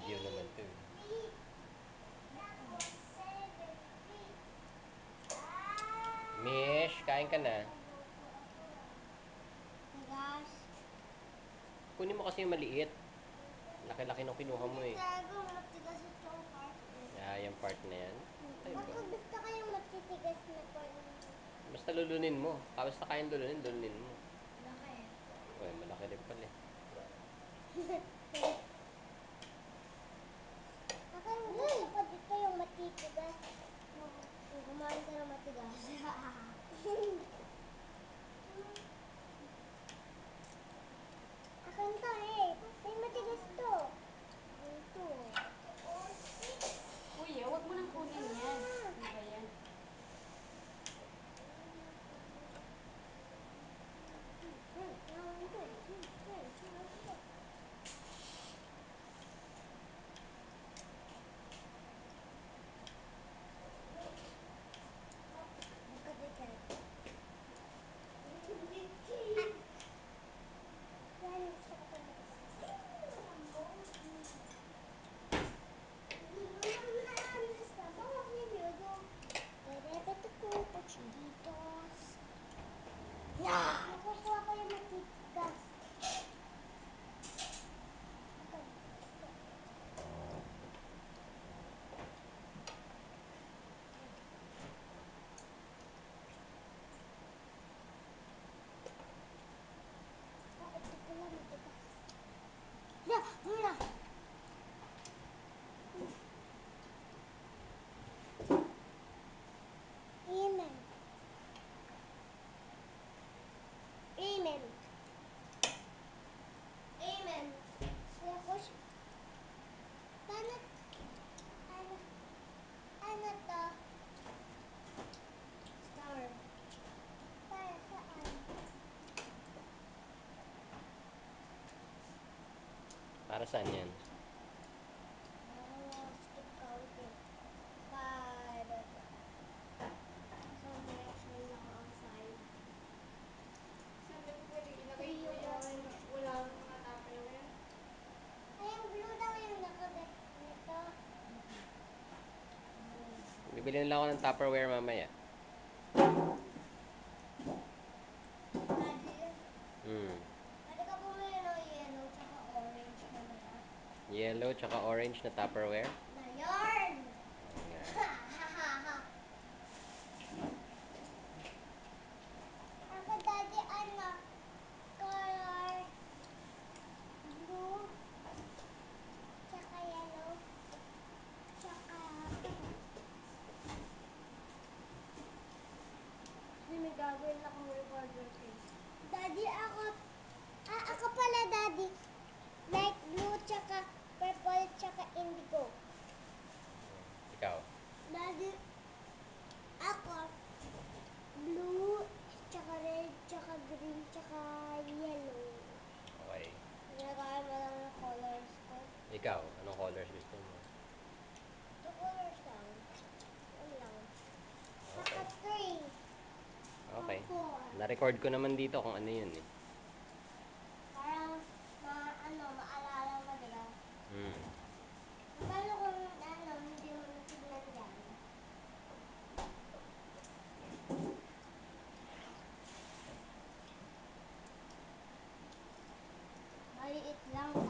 Video naman to eh. Mish, kain ka na. Tigas. Kunin mo kasi yung maliit. Laki-laki nung kinuha mo eh. Gago, matigas itong part eh. Ah, yung part na yan. Ay Ba't ba? gusto ko yung matitigas na part? Basta lulunin mo. Basta kayang lulunin mo. Laki. Uy, malaki rin pala eh. Akala gusto ko dito yung matitigas. Kung kumain ka ng matigas. Akin to eh. May matigas to. Ito. Kuya, huwag mo nang kunin yan. Ano ba yan? Nakukuha ko yung matigas. Ito pala matigas. Ya, muna. Amen. Amen. Amen. Tapos, paano, ano, ano to? Star. Para saan? Para saan yan? Skip counting. 5. So, direction lang outside. Saan ba ito pwede ilagay Three ko yan? orange. Wala nang mga tupperware. Ay, ang blue daw yung nakagat nito. Bibili na lang ako ng Tupperware mamaya. Daddy, Hmm. pwede ka bumili ng yellow tsaka orange na na. Yellow tsaka orange na Tupperware. Na yarn! Ayan. Ako, Daddy, ano, color blue, tsaka yellow, tsaka Hindi, may gagawin akong recorder case. Daddy, ako pala, Daddy. Light blue, tsaka purple, tsaka indigo. Ikaw. Daddy, ako, blue, tsaka red, tsaka green, tsaka yellow. Okay. Nilagay mo lang yung colors ko. Ikaw, anong colors gusto mo? Two colors lang. Ano lang. Tsaka Okay. 3. Okay. Four. Na-record ko naman dito kung ano yun eh. Parang, maalala mo, diba? Hmm. Paano kung, hindi mo natignan yan? Maliit lang.